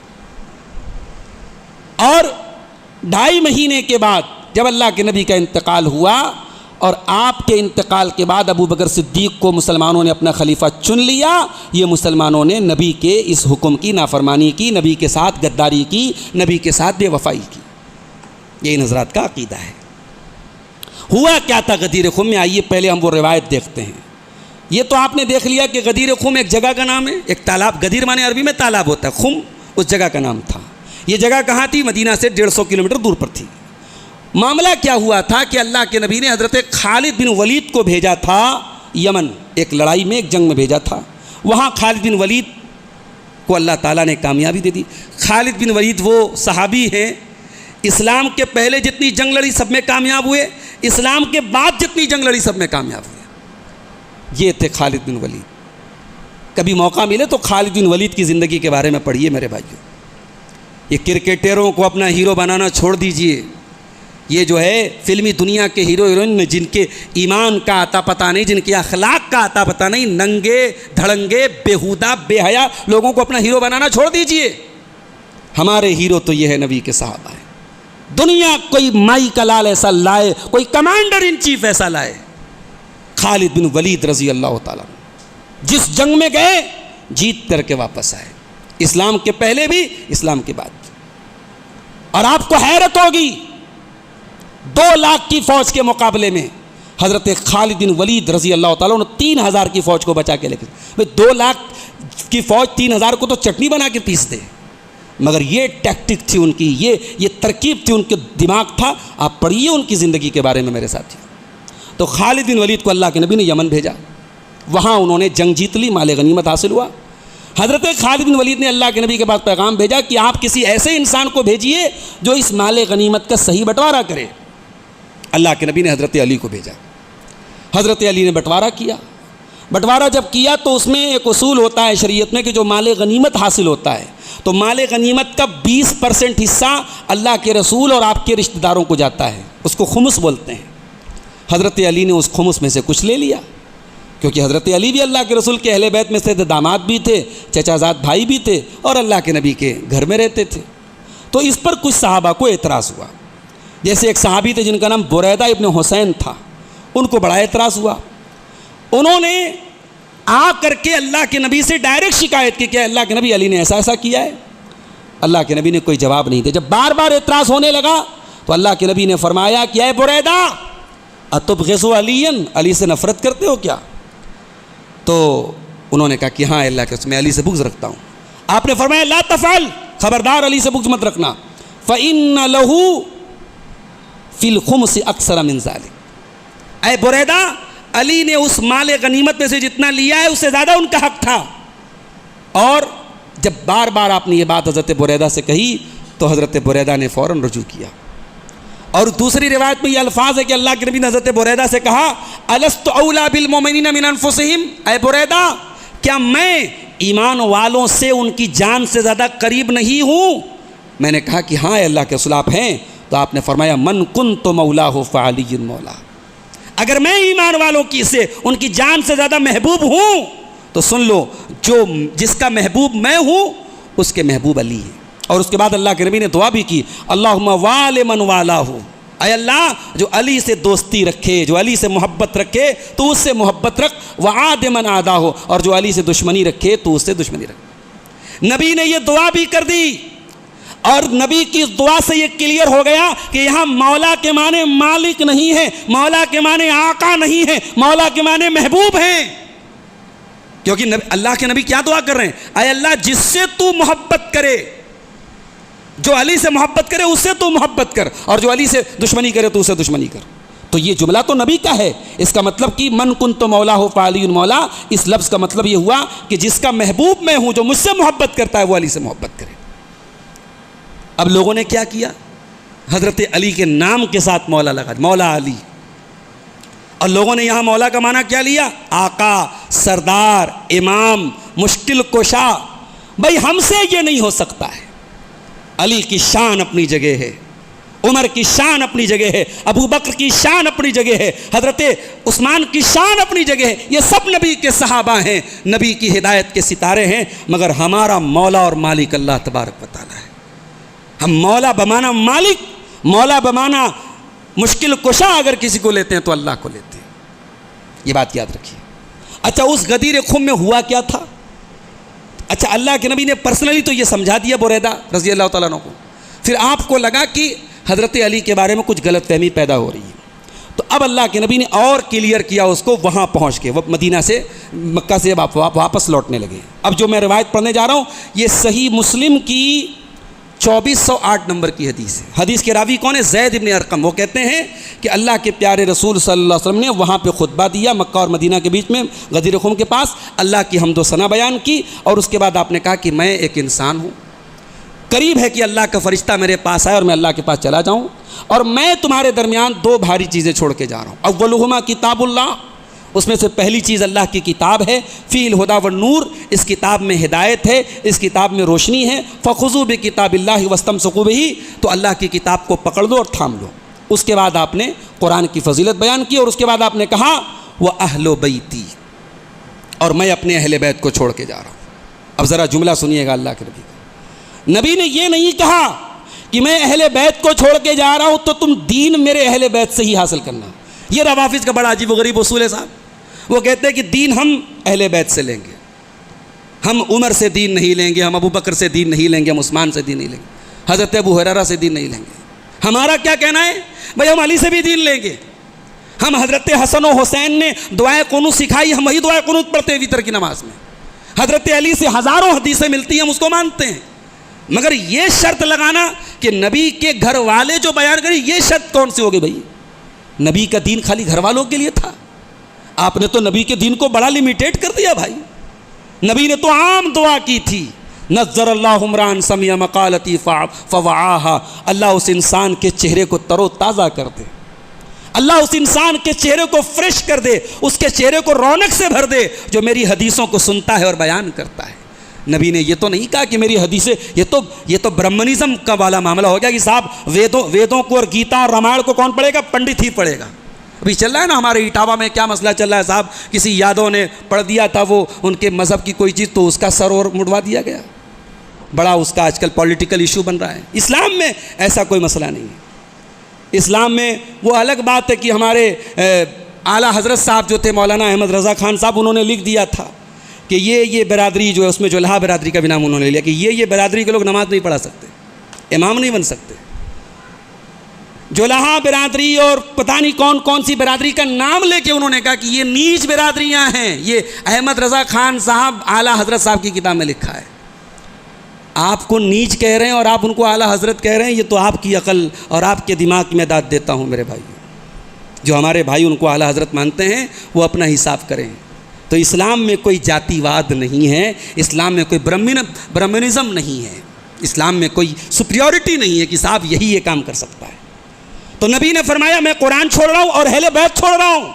اور 2.5 مہینے کے بعد جب اللہ کے نبی کا انتقال ہوا اور آپ کے انتقال کے بعد ابو بکر صدیق کو مسلمانوں نے اپنا خلیفہ چن لیا، یہ مسلمانوں نے نبی کے اس حکم کی نافرمانی کی، نبی کے ساتھ غداری کی، نبی کے ساتھ بے وفائی کی۔ یہ ان حضرات کا عقیدہ ہے۔ ہوا کیا تھا غدیر خم میں؟ آئیے پہلے ہم وہ روایت دیکھتے ہیں۔ یہ تو آپ نے دیکھ لیا کہ غدیر خم ایک جگہ کا نام ہے، ایک تالاب، غدیر مانے عربی میں تالاب ہوتا ہے، خم اس جگہ کا نام تھا۔ یہ جگہ کہاں تھی؟ مدینہ سے 150 کلومیٹر دور پر تھی۔ معاملہ کیا ہوا تھا کہ اللہ کے نبی نے حضرت خالد بن ولید کو بھیجا تھا یمن، ایک لڑائی میں، ایک جنگ میں بھیجا تھا۔ وہاں خالد بن ولید کو اللہ تعالیٰ نے کامیابی دے دی۔ خالد بن ولید وہ صحابی ہیں، اسلام کے پہلے جتنی جنگ لڑی سب میں کامیاب ہوئے، اسلام کے بعد جتنی جنگ لڑی سب میں کامیاب ہوئے۔ یہ تھے خالد بن ولید۔ کبھی موقع ملے تو خالد بن ولید کی زندگی کے بارے میں پڑھیے میرے بھائیوں۔ یہ کرکٹروں کو اپنا ہیرو بنانا چھوڑ دیجئے۔ یہ جو ہے فلمی دنیا کے ہیرو ہیروئن جن کے ایمان کا آتا پتہ نہیں، جن کے اخلاق کا آتا پتہ نہیں، ننگے دھڑنگے بیہودہ بے حیا لوگوں کو اپنا ہیرو بنانا چھوڑ دیجئے۔ ہمارے ہیرو تو یہ ہے نبی کے صحابہ ہیں۔ دنیا کوئی مائی کا لال ایسا لائے، کوئی کمانڈر ان چیف ایسا لائے، خالد بن ولید رضی اللہ تعالیٰ جس جنگ میں گئے جیت کر کے واپس آئے، اسلام کے پہلے بھی اسلام کے بعد۔ اور آپ کو حیرت ہوگی 2 لاکھ کی فوج کے مقابلے میں حضرت خالد بن ولید رضی اللہ تعالیٰ نے 3000 کی فوج کو بچا کے لے کے، 2 لاکھ کی فوج 3000 کو تو چٹنی بنا کے پیس دے، مگر یہ ٹیکٹک تھی ان کی، یہ ترکیب تھی ان کے دماغ تھا۔ آپ پڑھیے ان کی زندگی کے بارے میں میرے ساتھی۔ تو خالد بن ولید کو اللہ کے نبی نے یمن بھیجا، وہاں انہوں نے جنگ جیت لی، مال غنیمت حاصل ہوا۔ حضرت خالد بن ولید نے اللہ کے نبی کے پاس پیغام بھیجا کہ آپ کسی ایسے انسان کو بھیجیے جو اس مال غنیمت کا صحیح بٹوارا کرے۔ اللہ کے نبی نے حضرت علی کو بھیجا۔ حضرت علی نے بٹوارا کیا۔ بٹوارا جب کیا تو اس میں ایک اصول ہوتا ہے شریعت میں کہ جو مال غنیمت حاصل ہوتا ہے تو مال غنیمت کا 20% حصہ اللہ کے رسول اور آپ کے رشتہ داروں کو جاتا ہے، اس کو خمس بولتے ہیں۔ حضرت علی نے اس خمس میں سے کچھ لے لیا، کیونکہ حضرت علی بھی اللہ کے رسول کے اہل بیت میں سے داماد بھی تھے، چچا زاد بھائی بھی تھے، اور اللہ کے نبی کے گھر میں رہتے تھے۔ تو اس پر کچھ صحابہ کو اعتراض ہوا. جیسے ایک صحابی تھے جن کا نام بریدہ ابن حسین تھا، ان کو بڑا اعتراض ہوا. انہوں نے آ کر کے اللہ کے نبی سے ڈائریکٹ شکایت کی کہ اللہ کے نبی علی نے ایسا ایسا کیا ہے. اللہ کے نبی نے کوئی جواب نہیں دیا. جب بار بار اعتراض ہونے لگا تو اللہ کے نبی نے فرمایا کہ اے بریدہ اتبغض علی، علی سے نفرت کرتے ہو کیا؟ تو انہوں نے کہا کہ ہاں اللہ کے میں علی سے بغض رکھتا ہوں. آپ نے فرمایا لا تفعل، خبردار علی سے بغض مت رکھنا. فإن له فی الخمس اکثر من ذلک، اے بریدہ علی نے اس مال غنیمت میں سے جتنا لیا ہے اس سے زیادہ ان کا حق تھا. اور جب بار بار آپ نے یہ بات حضرت بریدہ سے کہی تو حضرت بریدہ نے فوراً رجوع کیا. اور دوسری روایت میں یہ الفاظ ہے کہ اللہ کے نبی نے حضرت بریدہ سے کہا الست اولی بالمؤمنین من انفسہم، اے بریدہ کیا میں ایمان والوں سے ان کی جان سے زیادہ قریب نہیں ہوں؟ میں نے کہا کہ ہاں اللہ کے رسول آپ ہیں. تو آپ نے فرمایا من کنت مولاہ فعلی مولا، اگر میں ایمان والوں کی سے ان کی جان سے زیادہ محبوب ہوں تو سن لو جو جس کا محبوب میں ہوں اس کے محبوب علی ہے. اور اس کے بعد اللہ کے نبی نے دعا بھی کی اللہم وال من والہ، اے اللہ جو علی سے دوستی رکھے، جو علی سے محبت رکھے تو اس سے محبت رکھ، وعاد من عادہ، اور جو علی سے دشمنی رکھے تو اس سے دشمنی رکھ. نبی نے یہ دعا بھی کر دی. اور نبی کی دعا سے یہ کلیئر ہو گیا کہ یہاں مولا کے معنی مالک نہیں ہے، مولا کے معنی آقا نہیں ہے، مولا کے معنی محبوب ہیں. کیونکہ اللہ کے نبی کیا دعا کر رہے ہیں؟ اے اللہ جس سے تو محبت کرے، جو علی سے محبت کرے اس سے تو محبت کر، اور جو علی سے دشمنی کرے تو اس سے دشمنی کر. تو یہ جملہ تو نبی کا ہے. اس کا مطلب کہ من کنت مولا ہو فعلی مولا، اس لفظ کا مطلب یہ ہوا کہ جس کا محبوب میں ہوں، جو مجھ سے محبت کرتا ہے وہ علی سے محبت کرے. اب لوگوں نے کیا کیا؟ حضرت علی کے نام کے ساتھ مولا لگا، مولا علی. اور لوگوں نے یہاں مولا کا معنی کیا لیا؟ آقا، سردار، امام، مشکل کشا. بھائی ہم سے یہ نہیں ہو سکتا ہے. علی کی شان اپنی جگہ ہے، عمر کی شان اپنی جگہ ہے، ابو بکر کی شان اپنی جگہ ہے، حضرت عثمان کی شان اپنی جگہ ہے. یہ سب نبی کے صحابہ ہیں، نبی کی ہدایت کے ستارے ہیں. مگر ہمارا مولا اور مالک اللہ تبارک و تعالی ہے. ہم مولا بمانا مالک، مولا بمانا مشکل کشا اگر کسی کو لیتے ہیں تو اللہ کو لیتے ہیں. یہ بات یاد رکھیے. اچھا اس غدیر خم میں ہوا کیا تھا؟ اچھا اللہ کے نبی نے پرسنلی تو یہ سمجھا دیا بریدہ رضی اللہ تعالیٰ عنہ کو. پھر آپ کو لگا کہ حضرت علی کے بارے میں کچھ غلط فہمی پیدا ہو رہی ہے. تو اب اللہ کے نبی نے اور کلیئر کیا اس کو وہاں پہنچ کے. وہ مدینہ سے مکہ سے واپس لوٹنے لگے. اب جو میں روایت پڑھنے جا رہا ہوں یہ صحیح مسلم کی 2408 نمبر کی حدیث ہے. حدیث کے راوی کون ہے؟ زید ابن ارقم. وہ کہتے ہیں کہ اللہ کے پیارے رسول صلی اللہ علیہ وسلم نے وہاں پہ خطبہ دیا مکہ اور مدینہ کے بیچ میں غدیر خم کے پاس. اللہ کی حمد و ثنا بیان کی اور اس کے بعد آپ نے کہا کہ میں ایک انسان ہوں، قریب ہے کہ اللہ کا فرشتہ میرے پاس آئے اور میں اللہ کے پاس چلا جاؤں، اور میں تمہارے درمیان 2 بھاری چیزیں چھوڑ کے جا رہا ہوں. اولہما کتاب اللہ، اس میں سے پہلی چیز اللہ کی کتاب ہے. فی الہدی والنور، اس کتاب میں ہدایت ہے، اس کتاب میں روشنی ہے. فخذوا بکتاب اللہ واستمسکوا بہ، تو اللہ کی کتاب کو پکڑ لو اور تھام لو. اس کے بعد آپ نے قرآن کی فضیلت بیان کی اور اس کے بعد آپ نے کہا وَأَهْلُ بَيْتِي، اور میں اپنے اہل بیت کو چھوڑ کے جا رہا ہوں. اب ذرا جملہ سنیے گا اللہ کے نبی کا. نبی نے یہ نہیں کہا کہ میں اہل بیت کو چھوڑ کے جا رہا ہوں تو تم دین میرے اہل بیت سے ہی حاصل کرنا. یہ روافض کا بڑا عجیب و غریب اصول ہے صاحب. وہ کہتے ہیں کہ دین ہم اہل بیت سے لیں گے، ہم عمر سے دین نہیں لیں گے، ہم ابو بکر سے دین نہیں لیں گے، ہم عثمان سے دین نہیں لیں گے، حضرت ابو ہریرہ سے دین نہیں لیں گے. ہمارا کیا کہنا ہے؟ بھائی ہم علی سے بھی دین لیں گے. ہم حضرت حسن و حسین نے دعائے قنوت سکھائی، ہم وہی دعائے قنوت پڑھتے ہیں وتر کی نماز میں. حضرت علی سے ہزاروں حدیثیں ملتی ہیں، ہم اس کو مانتے ہیں. مگر یہ شرط لگانا کہ نبی کے گھر والے جو بیان کریں، یہ شرط کون سی ہوگی بھائی؟ نبی کا دین خالی گھر والوں کے لیے تھا؟ آپ نے تو نبی کے دین کو بڑا لیمیٹیڈ کر دیا بھائی. نبی نے تو عام دعا کی تھی، نظر اللہ عمران سمع مقالتی فوعاہا، اللہ اس انسان کے چہرے کو تر و تازہ کر دے، اللہ اس انسان کے چہرے کو فریش کر دے، اس کے چہرے کو رونق سے بھر دے جو میری حدیثوں کو سنتا ہے اور بیان کرتا ہے. نبی نے یہ تو نہیں کہا کہ میری حدیثیں، یہ تو برہمنزم کا والا معاملہ ہو گیا کہ صاحب ویدوں کو اور گیتا اور رامائن کو کون پڑھے گا؟ پنڈت ہی پڑھے گا. ابھی چل رہا ہے نا ہمارے اٹاوا میں کیا مسئلہ چل رہا ہے صاحب، کسی یادوں نے پڑھ دیا تھا وہ ان کے مذہب کی کوئی چیز تو اس کا سر اور مڑوا دیا گیا. بڑا اس کا آج کل پولیٹیکل ایشو بن رہا ہے. اسلام میں ایسا کوئی مسئلہ نہیں ہے. اسلام میں وہ الگ بات ہے کہ ہمارے اعلیٰ حضرت صاحب جو تھے مولانا احمد رضا خان صاحب، انہوں نے لکھ دیا تھا کہ یہ برادری جو ہے، اس میں جو جولہا برادری کا بھی نام انہوں نے لیا کہ یہ برادری کے لوگ نماز نہیں پڑھا سکتے، امام نہیں بن سکتے. جولہا برادری اور پتہ نہیں کون کون سی برادری کا نام لے کے انہوں نے کہا کہ یہ نیچ برادریاں ہیں. یہ احمد رضا خان صاحب اعلیٰ حضرت صاحب کی کتاب میں لکھا ہے. آپ کو نیچ کہہ رہے ہیں اور آپ ان کو اعلیٰ حضرت کہہ رہے ہیں. یہ تو آپ کی عقل اور آپ کے دماغ میں داد دیتا ہوں میرے بھائی. جو ہمارے بھائی ان کو اعلیٰ حضرت مانتے ہیں وہ اپنا حساب کریں. تو اسلام میں کوئی جاتی واد نہیں ہے، اسلام میں کوئی برہمنزم نہیں ہے، اسلام میں کوئی سپریورٹی نہیں ہے کہ صاحب یہی یہ کام کر سکتا ہے. تو نبی نے فرمایا میں قرآن چھوڑ رہا ہوں اور اہل بیت چھوڑ رہا ہوں.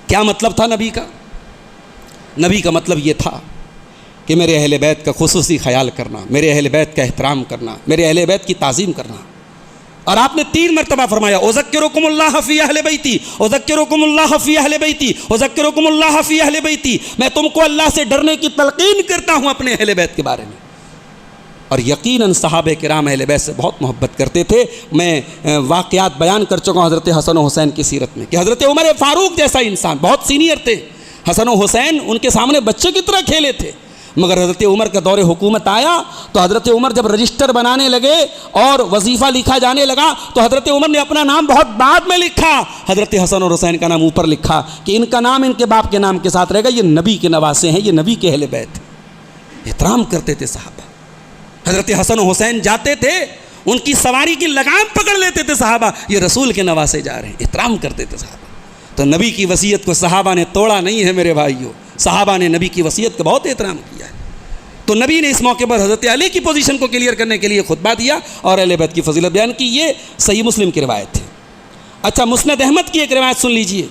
کیا مطلب تھا نبی کا؟ نبی کا مطلب یہ تھا کہ میرے اہل بیت کا خصوصی خیال کرنا، میرے اہل بیت کا احترام کرنا، میرے اہل بیت کی تعظیم کرنا. اور آپ نے 3 مرتبہ فرمایا اذکرکم اللہ فی اہل بیتی، اذکرکم اللہ فی اہل بیتی، اذکرکم اللہ فی اہل بیتی. میں تم کو اللہ سے ڈرنے کی تلقین کرتا ہوں اپنے اہل بیت کے بارے میں. اور یقیناً صحابہ کرام اہل بیت سے بہت محبت کرتے تھے. میں واقعات بیان کر چکا ہوں حضرت حسن و حسین کی سیرت میں کہ حضرت عمر فاروق جیسا انسان، بہت سینئر تھے. حسن و حسین ان کے سامنے بچے کی طرح کھیلے تھے. مگر حضرت عمر کا دور حکومت آیا تو حضرت عمر جب رجسٹر بنانے لگے اور وظیفہ لکھا جانے لگا تو حضرت عمر نے اپنا نام بہت بعد میں لکھا، حضرت حسن اور حسین کا نام اوپر لکھا کہ ان کا نام ان کے باپ کے نام کے ساتھ رہے گا. یہ نبی کے نواسے ہیں، یہ نبی کے اہل بیت. احترام کرتے تھے صحابہ. حضرت حسن و حسین جاتے تھے، ان کی سواری کی لگام پکڑ لیتے تھے صحابہ، یہ رسول کے نواسے جا رہے ہیں. احترام کرتے تھے صحابہ. تو نبی کی وصیت کو صحابہ نے توڑا نہیں ہے میرے بھائیوں. صحابہ نے نبی کی وصیت کا بہت احترام کیا ہے. تو نبی نے اس موقع پر حضرت علی کی پوزیشن کو کلیئر کرنے کے لیے خطبہ دیا اور اہل بیت کی فضیلت بیان کی. یہ صحیح مسلم کی روایت ہے. اچھا، مسند احمد کی ایک روایت سن لیجئے.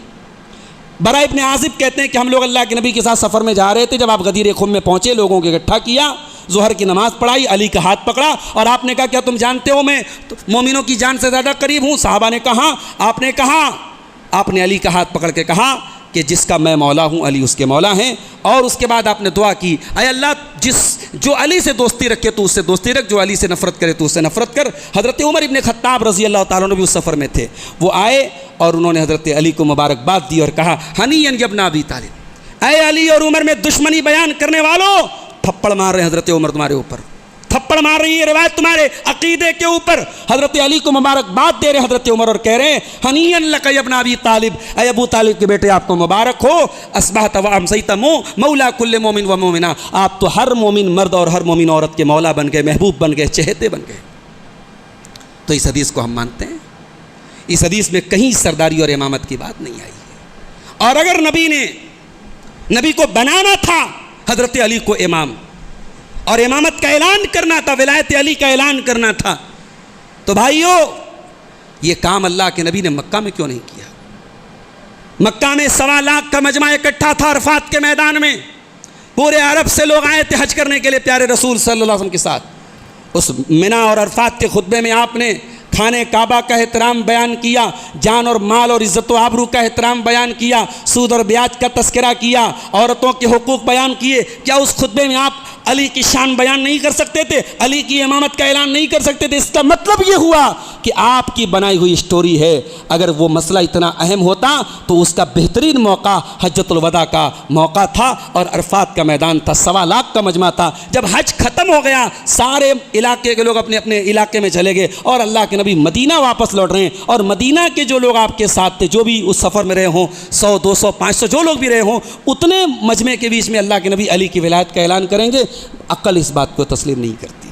برا ابن عازب کہتے ہیں کہ ہم لوگ اللہ کے نبی کے ساتھ سفر میں جا رہے تھے. جب آپ غدیر خم میں پہنچے، لوگوں کو اکٹھا کیا، ظہر کی نماز پڑھائی، علی کا ہاتھ پکڑا اور آپ نے کہا کیا تم جانتے ہو میں مومنوں کی جان سے زیادہ قریب ہوں؟ صحابہ نے کہا. آپ نے علی کا ہاتھ پکڑ کے کہا کہ جس کا میں مولا ہوں علی اس کے مولا ہیں. اور اس کے بعد آپ نے دعا کی، اے اللہ جو علی سے دوستی رکھے تو اس سے دوستی رکھ، جو علی سے نفرت کرے تو اس سے نفرت کر. حضرت عمر ابن خطاب رضی اللہ تعالیٰ عنہ بھی اس سفر میں تھے. وہ آئے اور انہوں نے حضرت علی کو مبارکباد دی اور کہا ہنیئن یا ابن ابی طالب. اے علی اور عمر میں دشمنی بیان کرنے والوں، تھپڑ مار رہے ہیں حضرت عمر تمہارے اوپر، تھپڑ مار رہی ہے روایت تمہارے عقیدے کے اوپر. حضرت علی کو مبارکباد دے رہے ہیں حضرت عمر اور کہہ رہے ہیں ہنیئن لک یا ابن ابی طالب، اے ابو طالب کے بیٹے آپ کو مبارک ہو. اصبحت و امسیت مولا کل مومن و مومنہ، آپ تو ہر مومن مرد اور ہر مومن عورت کے مولا بن گئے، محبوب بن گئے، چہتے بن گئے. تو اس حدیث کو ہم مانتے ہیں. اس حدیث میں کہیں سرداری اور امامت کی بات نہیں آئی ہے. اور اگر نبی کو بنانا تھا حضرت علی کو امام اور امامت کا اعلان کرنا تھا، ولایت علی کا اعلان کرنا تھا، تو بھائیو یہ کام اللہ کے نبی نے مکہ میں کیوں نہیں کیا؟ مکہ میں 1.25 لاکھ کا مجمع اکٹھا تھا عرفات کے میدان میں. پورے عرب سے لوگ آئے تھے حج کرنے کے لیے پیارے رسول صلی اللہ علیہ وسلم کے ساتھ. اس منی اور عرفات کے خطبے میں آپ نے خانہ کعبہ کا احترام بیان کیا، جان اور مال اور عزت و آبرو کا احترام بیان کیا، سود اور بیاج کا تذکرہ کیا، عورتوں کے حقوق بیان کیے. کیا اس خطبے میں آپ علی کی شان بیان نہیں کر سکتے تھے؟ علی کی امامت کا اعلان نہیں کر سکتے تھے؟ اس کا مطلب یہ ہوا کہ آپ کی بنائی ہوئی اسٹوری ہے. اگر وہ مسئلہ اتنا اہم ہوتا تو اس کا بہترین موقع حجۃ الوداع کا موقع تھا اور عرفات کا میدان تھا. 1.25 لاکھ کا مجمع تھا. جب حج ختم ہو گیا سارے علاقے کے لوگ اپنے اپنے علاقے میں چلے گئے اور اللہ کے نبی مدینہ واپس لوٹ رہے ہیں. اور مدینہ کے جو لوگ آپ کے ساتھ تھے، جو بھی اس سفر میں رہے ہوں، 100 200 500 جو لوگ بھی رہے ہوں، اتنے مجمع کے بیچ میں اللہ کے نبی علی کی ولایت کا اعلان کریں گے؟ عقل اس بات کو تسلیم نہیں کرتی.